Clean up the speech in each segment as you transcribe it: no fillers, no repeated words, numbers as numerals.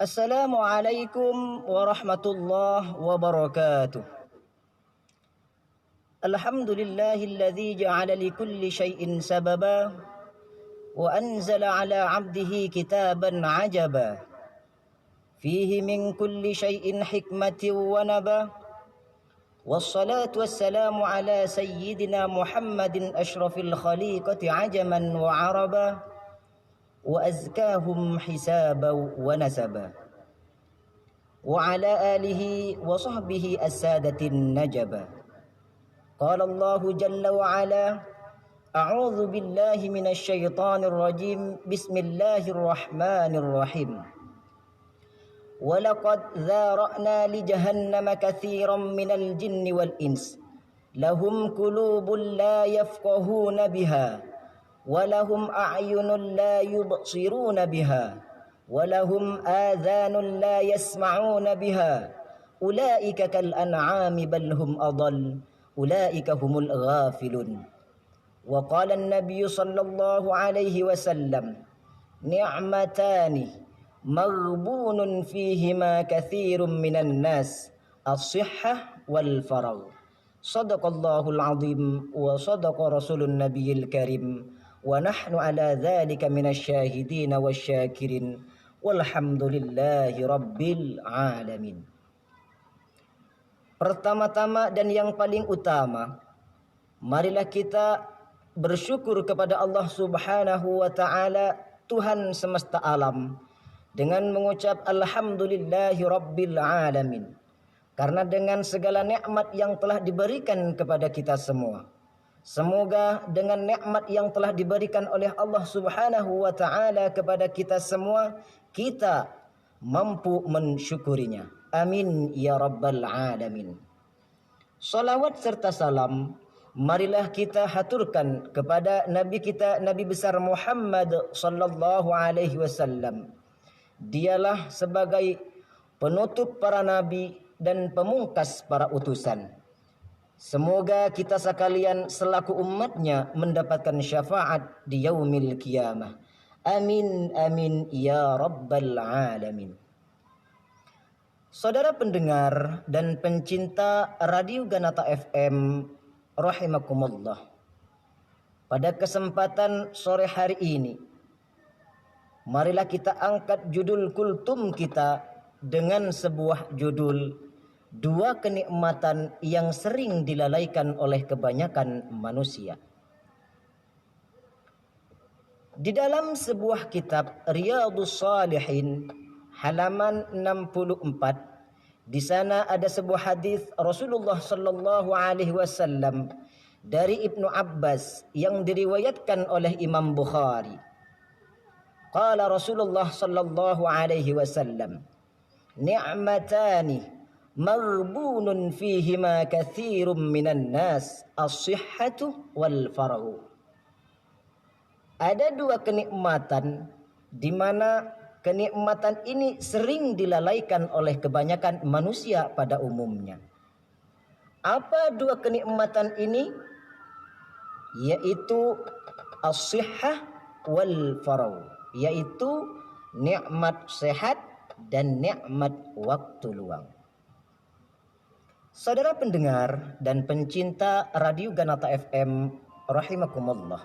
Assalamualaikum warahmatullahi wabarakatuh. Alhamdulillahilladzi ja'ala likulli syai'in sababa wa anzala 'ala 'abdihi kitaban 'ajaba fihi min kulli syai'in hikmatin wa naba. Wassalatu wassalamu ala sayyidina Muhammadin asyrafil khaliqati 'ajaman wa 'araba wa azkahum hisaban wa nasaba wa ala alihi wa sahbihi as-sadatin najaba. Qala Allahu jalla wa ala a'udzu billahi minasy syaithanir rajim. Bismillahirrahmanirrahim. Wa laqad dzara'na li jahannama katsiran minal jinni wal ins lahum qulubun la yafqahuna biha walahum a'yunun la yubsiruna biha walahum adhanun la yasma'una biha ulaika kal an'ami bal hum adall ulaika humul ghafilun. Wa qala an-nabiy sallallahu alaihi wasallam ni'matani maghbunun fihima katsirun minan nas as-sihhah wal faragh. Shadaqallahul azim wa shadaqa rasulun nabiyil karim. Wa nahnu ala dzalika minasyahidin wasyakirin walhamdulillahi rabbil alamin. Pertama-tama dan yang paling utama, marilah kita bersyukur kepada Allah Subhanahu wa taala, Tuhan semesta alam, dengan mengucap alhamdulillahi rabbil alamin. Karena dengan segala nikmat yang telah diberikan kepada kita semua, semoga dengan nikmat yang telah diberikan oleh Allah Subhanahu wa taala kepada kita semua, kita mampu mensyukurinya. Amin ya rabbal alamin. Salawat serta salam marilah kita haturkan kepada Nabi kita, Nabi besar Muhammad sallallahu alaihi wasallam. Dialah sebagai penutup para nabi dan pemungkas para utusan. Semoga kita sekalian selaku umatnya mendapatkan syafaat di yaumil qiyamah. Amin amin ya rabbal alamin. Saudara pendengar dan pencinta Radio Ganata FM rahimakumullah. Pada kesempatan sore hari ini, marilah kita angkat judul kultum kita dengan sebuah judul dua kenikmatan yang sering dilalaikan oleh kebanyakan manusia. Di dalam sebuah kitab Riyadhus Shalihin halaman 64, di sana ada sebuah hadis Rasulullah sallallahu alaihi wasallam dari Ibnu Abbas yang diriwayatkan oleh Imam Bukhari. Qala Rasulullah sallallahu alaihi wasallam, ni'matani maghbunun fihima katsirun minan nas as-sihhatu wal faragh. Ada dua kenikmatan di mana kenikmatan ini sering dilalaikan oleh kebanyakan manusia pada umumnya. Apa dua kenikmatan ini? Yaitu as-sihhah wal faragh, yaitu nikmat sehat dan nikmat waktu luang. Saudara pendengar dan pencinta Radio Ganata FM rahimakumullah,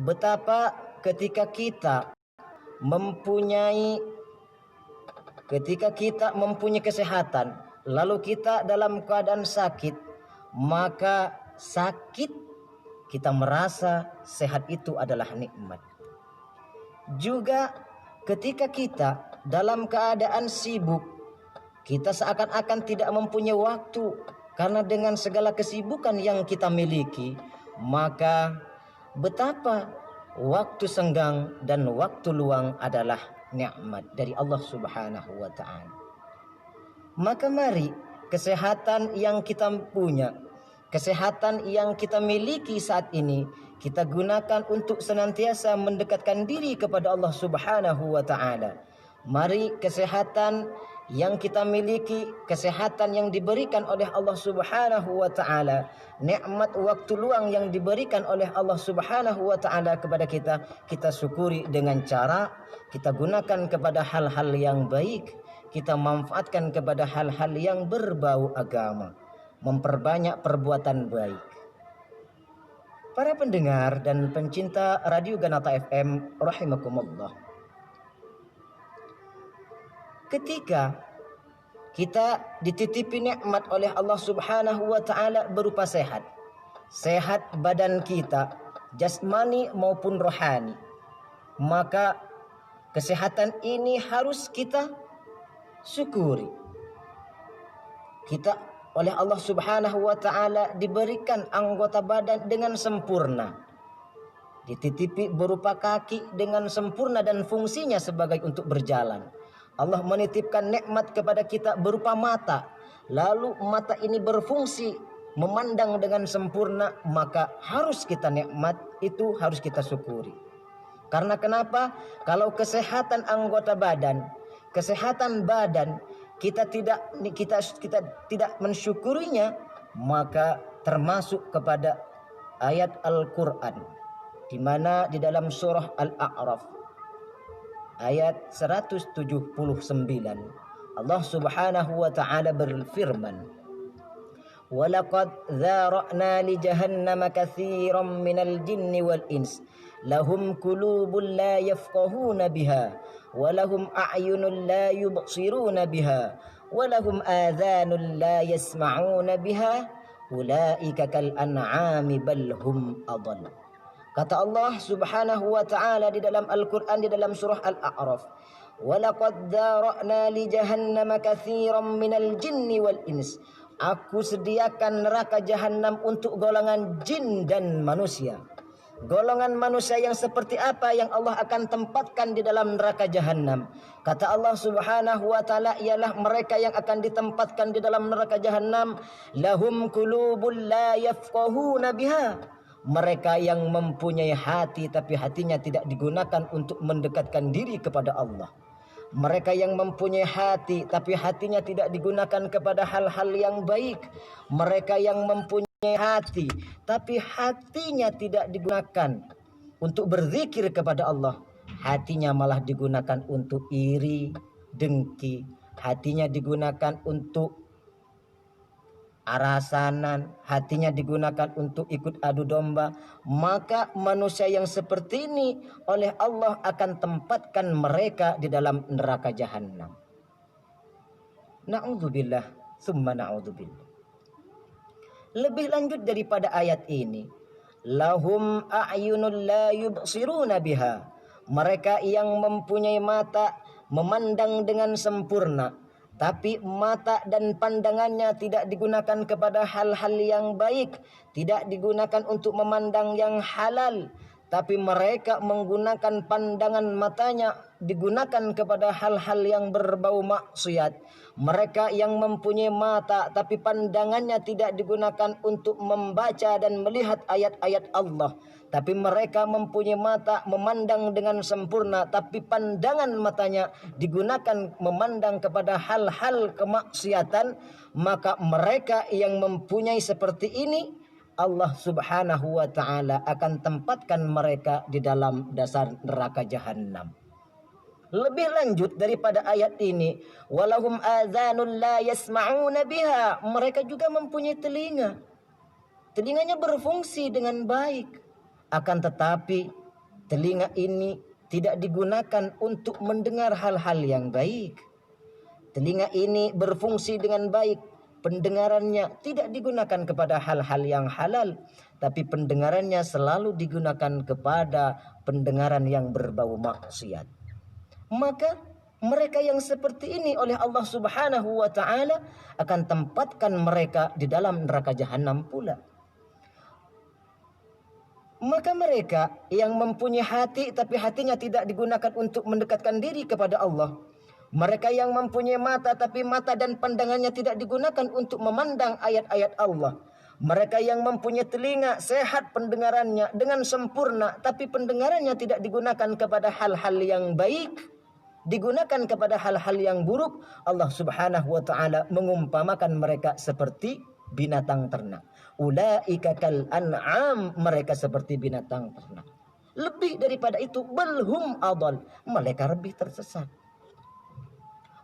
betapa ketika kita mempunyai kesehatan, lalu kita dalam keadaan sakit, maka sakit kita merasa sehat itu adalah nikmat. Juga ketika kita dalam keadaan sibuk, kita seakan-akan tidak mempunyai waktu karena dengan segala kesibukan yang kita miliki, maka betapa waktu senggang dan waktu luang adalah nikmat dari Allah Subhanahu wa taala. Maka mari kesehatan yang kita punya, kesehatan yang kita miliki saat ini, kita gunakan untuk senantiasa mendekatkan diri kepada Allah Subhanahu wa taala. Mari kesehatan yang kita miliki, kesehatan yang diberikan oleh Allah Subhanahu wa taala, nikmat waktu luang yang diberikan oleh Allah Subhanahu wa taala kepada kita, kita syukuri dengan cara kita gunakan kepada hal-hal yang baik, kita manfaatkan kepada hal-hal yang berbau agama, memperbanyak perbuatan baik. Para pendengar dan pencinta Radio Ganata FM rahimakumullah. Ketika kita dititipi nikmat oleh Allah Subhanahu wa taala berupa sehat, sehat badan kita, jasmani maupun rohani, maka kesehatan ini harus kita syukuri. Kita oleh Allah Subhanahu wa taala diberikan anggota badan dengan sempurna. Dititipi berupa kaki dengan sempurna dan fungsinya sebagai untuk berjalan. Allah menitipkan nikmat kepada kita berupa mata. Lalu mata ini berfungsi memandang dengan sempurna, maka harus kita nikmat itu harus kita syukuri. Karena kenapa? Kalau kesehatan anggota badan, kesehatan badan kita tidak mensyukurinya, maka termasuk kepada ayat Al-Qur'an di mana di dalam surah Al-A'raf ayat 179 Allah Subhanahu wa taala berfirman, "Walaqad dzara'na li jahannama katsiran minal jinni wal ins lahum qulubun la yafqahuna biha wa lahum a'yunun la yubsiruna biha wa lahum adhanun la yasma'una biha ulaika kal an'ami bal hum adall." Kata Allah Subhanahu wa taala di dalam Al-Qur'an di dalam surah Al-A'raf, "Walaqad dzara'na li jahannama katsiran minal jinni wal ins." Aku sediakan neraka jahanam untuk golongan jin dan manusia. Golongan manusia yang seperti apa yang Allah akan tempatkan di dalam neraka jahanam? Kata Allah Subhanahu wa taala ialah mereka yang akan ditempatkan di dalam neraka jahanam, lahum qulubun la yafqahuna biha. Mereka yang mempunyai hati tapi hatinya tidak digunakan untuk mendekatkan diri kepada Allah. Mereka yang mempunyai hati tapi hatinya tidak digunakan kepada hal-hal yang baik. Mereka yang mempunyai hati tapi hatinya tidak digunakan untuk berzikir kepada Allah. Hatinya malah digunakan untuk iri, dengki. Hatinya digunakan untuk arasanan, hatinya digunakan untuk ikut adu domba, maka manusia yang seperti ini oleh Allah akan tempatkan mereka di dalam neraka jahanam. Na'udzubillah, summa na'udzubillah. Lebih lanjut daripada ayat ini, lahum a'yunul la yubsiruna biha. Mereka yang mempunyai mata memandang dengan sempurna, tapi mata dan pandangannya tidak digunakan kepada hal-hal yang baik, tidak digunakan untuk memandang yang halal, tapi mereka menggunakan pandangan matanya digunakan kepada hal-hal yang berbau maksiat. Mereka yang mempunyai mata tapi pandangannya tidak digunakan untuk membaca dan melihat ayat-ayat Allah, tapi mereka mempunyai mata memandang dengan sempurna, tapi pandangan matanya digunakan memandang kepada hal-hal kemaksiatan, maka mereka yang mempunyai seperti ini Allah Subhanahu wa taala akan tempatkan mereka di dalam dasar neraka jahanam. Lebih lanjut daripada ayat ini, walahum adzanul la yasma'una biha. Mereka juga mempunyai telinga. Telinganya berfungsi dengan baik. Akan tetapi telinga ini tidak digunakan untuk mendengar hal-hal yang baik. Telinga ini berfungsi dengan baik. Pendengarannya tidak digunakan kepada hal-hal yang halal, tapi pendengarannya selalu digunakan kepada pendengaran yang berbau maksiat. Maka mereka yang seperti ini oleh Allah Subhanahu wa taala akan tempatkan mereka di dalam neraka jahanam pula. Maka mereka yang mempunyai hati tapi hatinya tidak digunakan untuk mendekatkan diri kepada Allah. Mereka yang mempunyai mata tapi mata dan pandangannya tidak digunakan untuk memandang ayat-ayat Allah. Mereka yang mempunyai telinga sehat pendengarannya dengan sempurna, tapi pendengarannya tidak digunakan kepada hal-hal yang baik. digunakan kepada hal-hal yang buruk, Allah Subhanahu wa taala mengumpamakan mereka seperti binatang ternak. Ulaika kal an'am, mereka seperti binatang ternak. Lebih daripada itu, belhum adal, mereka lebih tersesat.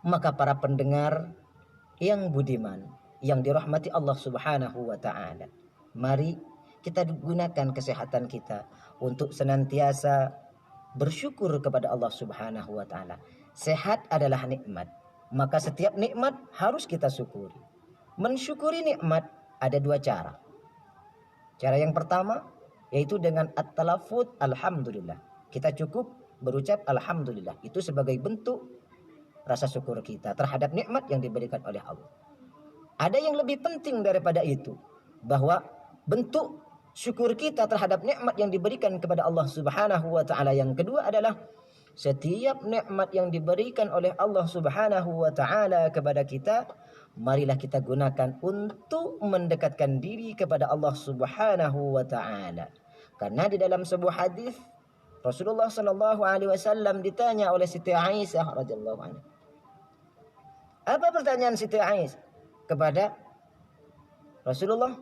Maka para pendengar yang budiman, yang dirahmati Allah Subhanahu wa taala, mari kita gunakan kesehatan kita untuk senantiasa bersyukur kepada Allah Subhanahu wa taala. Sehat adalah nikmat, maka setiap nikmat harus kita syukuri. Mensyukuri nikmat ada dua cara. Cara yang pertama yaitu dengan at-talaffuz alhamdulillah. Kita cukup berucap alhamdulillah. Itu sebagai bentuk rasa syukur kita terhadap nikmat yang diberikan oleh Allah. Ada yang lebih penting daripada itu, bahwa bentuk syukur kita terhadap nikmat yang diberikan kepada Allah Subhanahu wa taala yang kedua adalah setiap nikmat yang diberikan oleh Allah Subhanahu wa taala kepada kita, marilah kita gunakan untuk mendekatkan diri kepada Allah Subhanahu wa taala. Karena di dalam sebuah hadis Rasulullah sallallahu alaihi wasallam ditanya oleh Siti Aisyah radhiyallahu anha. Apa pertanyaan Siti Aisyah kepada Rasulullah?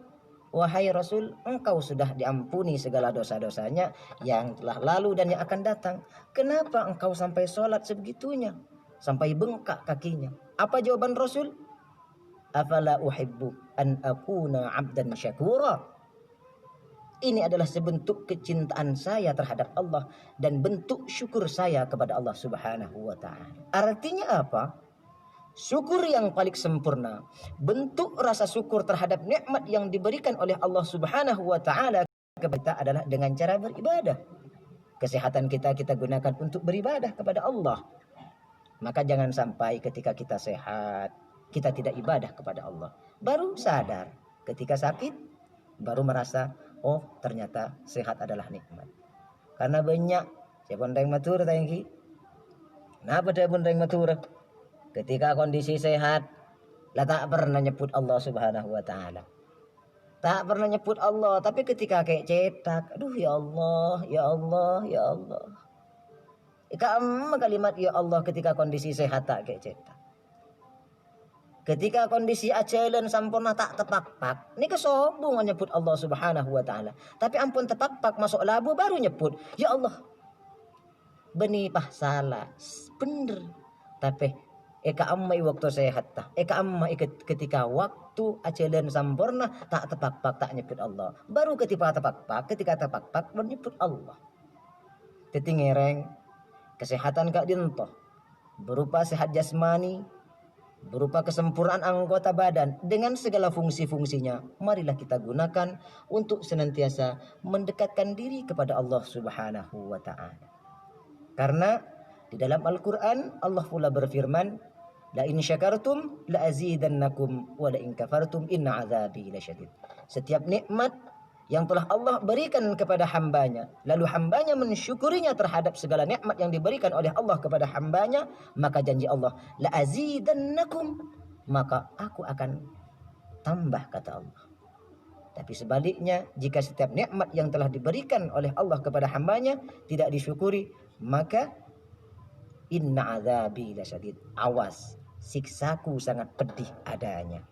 Wahai Rasul, engkau sudah diampuni segala dosa-dosanya yang telah lalu dan yang akan datang. Kenapa engkau sampai sholat sebegitunya? Sampai bengkak kakinya. Apa jawaban Rasul? Afala uhibbu an akuna abdan syakura. Ini adalah sebentuk kecintaan saya terhadap Allah dan bentuk syukur saya kepada Allah Subhanahu wa taala. Artinya apa? Syukur yang paling sempurna, bentuk rasa syukur terhadap nikmat yang diberikan oleh Allah Subhanahu wa taala kepada kita adalah dengan cara beribadah. Kesehatan kita gunakan untuk beribadah kepada Allah. Maka jangan sampai ketika kita sehat, kita tidak ibadah kepada Allah. Baru sadar ketika sakit, baru merasa, oh ternyata sehat adalah nikmat. Karena banyak, saya bondeng matur tangki. Kenapa dia bondeng matur? Ketika kondisi sehat, lah tak pernah nyebut Allah Subhanahu wa taala. Tak pernah nyebut Allah, tapi ketika kayak cetak, aduh ya Allah, ya Allah, ya Allah. Ikam kalimat ya Allah ketika kondisi sehat tak kayak cetak. Ketika kondisi ajalan sampurna tak tepak-pak, ini kesobong nyebut Allah Subhanahu wa taala. Tapi ampun tepak-pak masuk labu baru nyebut, ya Allah. Beni pah salah, bener. Tapi eka amma waktu sehat tah. Eka amma ketika waktu ajalan sempurna tak tepak-pak tak nyebut Allah. Baru ketika tepak-pak baru nyebut Allah. Tetingereng kesehatan kak dintoh berupa sehat jasmani, berupa kesempurnaan anggota badan dengan segala fungsi-fungsinya. Marilah kita gunakan untuk senantiasa mendekatkan diri kepada Allah Subhanahu wa taala. Karena di dalam Al-Qur'an Allah pula berfirman, la in syakartum la azidannakum wa la in kafartum inna azabi lasyadid. Setiap nikmat yang telah Allah berikan kepada hambanya, lalu hambanya mensyukurinya terhadap segala nikmat yang diberikan oleh Allah kepada hambanya, maka janji Allah, la azidannakum, maka aku akan tambah, kata Allah. Tapi sebaliknya, jika setiap nikmat yang telah diberikan oleh Allah kepada hambanya tidak disyukuri, maka inna azabi lasyadid, awas, siksaku sangat pedih adanya.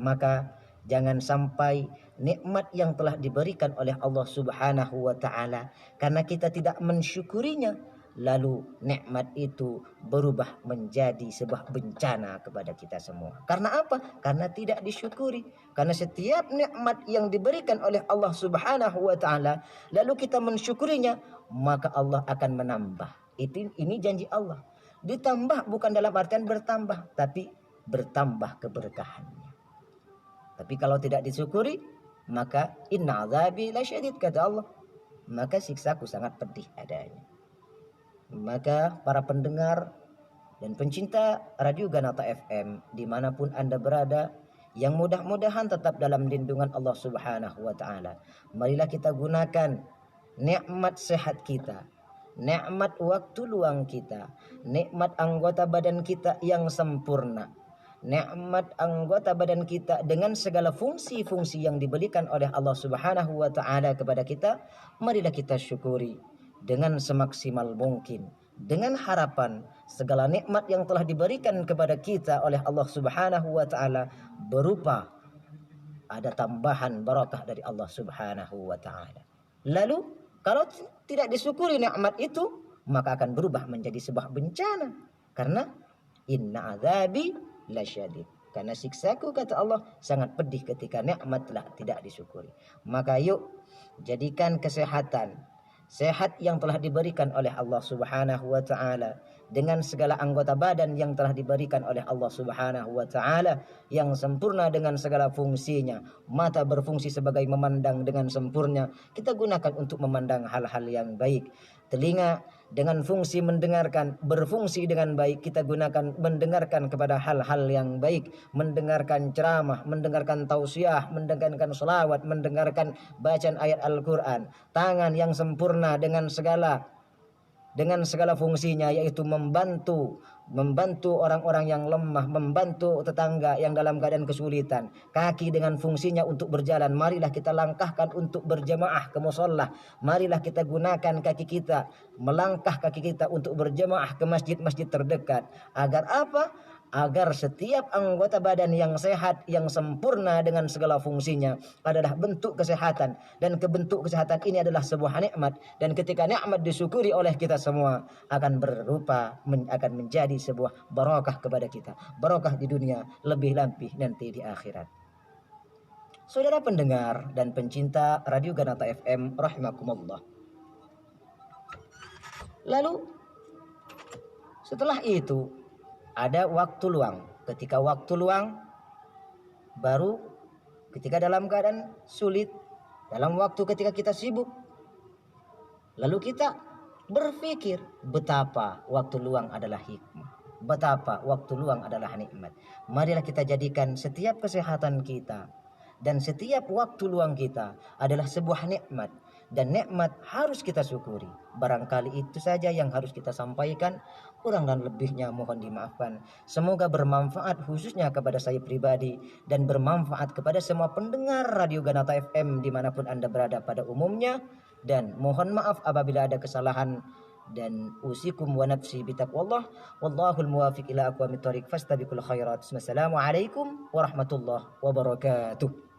Maka jangan sampai nikmat yang telah diberikan oleh Allah Subhanahu wa taala karena kita tidak mensyukurinya, lalu nikmat itu berubah menjadi sebuah bencana kepada kita semua. Karena apa? Karena tidak disyukuri. Karena setiap nikmat yang diberikan oleh Allah Subhanahu wa taala lalu kita mensyukurinya, maka Allah akan menambah. Ini janji Allah. Ditambah bukan dalam artian bertambah, tapi bertambah keberkahannya. Tapi kalau tidak disyukuri, maka inna azabi lasyadid, kata Allah. Maka siksaku sangat pedih adanya. Maka para pendengar dan pencinta Radio Ganata FM dimanapun Anda berada, yang mudah-mudahan tetap dalam lindungan Allah Subhanahu wa taala. Marilah kita gunakan nikmat sehat kita, nikmat waktu luang kita, nikmat anggota badan kita yang sempurna, nikmat anggota badan kita dengan segala fungsi-fungsi yang diberikan oleh Allah Subhanahu wa taala kepada kita. Marilah kita syukuri dengan semaksimal mungkin, dengan harapan segala nikmat yang telah diberikan kepada kita oleh Allah Subhanahu wa taala berupa ada tambahan barakah dari Allah Subhanahu wa taala. Lalu kalau tidak disyukuri nikmat itu, maka akan berubah menjadi sebuah bencana. Karena inna azabi lasyadid. Karena siksaku, kata Allah, sangat pedih ketika nikmat telah tidak disyukuri. Maka yuk jadikan kesehatan, sehat yang telah diberikan oleh Allah Subhanahu wa taala dengan segala anggota badan yang telah diberikan oleh Allah Subhanahu wa taala yang sempurna dengan segala fungsinya. Mata berfungsi sebagai memandang dengan sempurna, kita gunakan untuk memandang hal-hal yang baik. Telinga dengan fungsi mendengarkan berfungsi dengan baik, kita gunakan mendengarkan kepada hal-hal yang baik, mendengarkan ceramah, mendengarkan tausiah, mendengarkan selawat, mendengarkan bacaan ayat Al-Quran. Tangan yang sempurna dengan segala fungsinya, yaitu membantu orang-orang yang lemah, membantu tetangga yang dalam keadaan kesulitan. Kaki dengan fungsinya untuk berjalan, marilah kita langkahkan untuk berjamaah ke musholla. Marilah kita gunakan kaki kita, melangkah kaki kita untuk berjamaah ke masjid-masjid terdekat. Agar apa? Agar setiap anggota badan yang sehat, yang sempurna dengan segala fungsinya adalah bentuk kesehatan. Dan kebentuk kesehatan ini adalah sebuah nikmat. Dan ketika nikmat disyukuri oleh kita semua, akan akan menjadi sebuah barakah kepada kita. Barakah di dunia, lebih-lebih nanti di akhirat. Saudara pendengar dan pencinta Radio Ganata FM rahimakumullah. Lalu setelah itu ada waktu luang. Ketika waktu luang, baru ketika dalam keadaan sulit, dalam waktu ketika kita sibuk, lalu kita berpikir betapa waktu luang adalah hikmah, betapa waktu luang adalah nikmat. Marilah kita jadikan setiap kesehatan kita dan setiap waktu luang kita adalah sebuah nikmat. Dan nikmat harus kita syukuri. Barangkali itu saja yang harus kita sampaikan. Kurang dan lebihnya mohon dimaafkan. Semoga bermanfaat khususnya kepada saya pribadi dan bermanfaat kepada semua pendengar Radio Ganata FM dimanapun Anda berada pada umumnya. Dan mohon maaf apabila ada kesalahan. Dan usikum wa nafsi bitaqwallah. Wallahul muwafiq ila aqwamit thoriq fastabiqul khairat. Wassalamualaikum warahmatullahi wabarakatuh.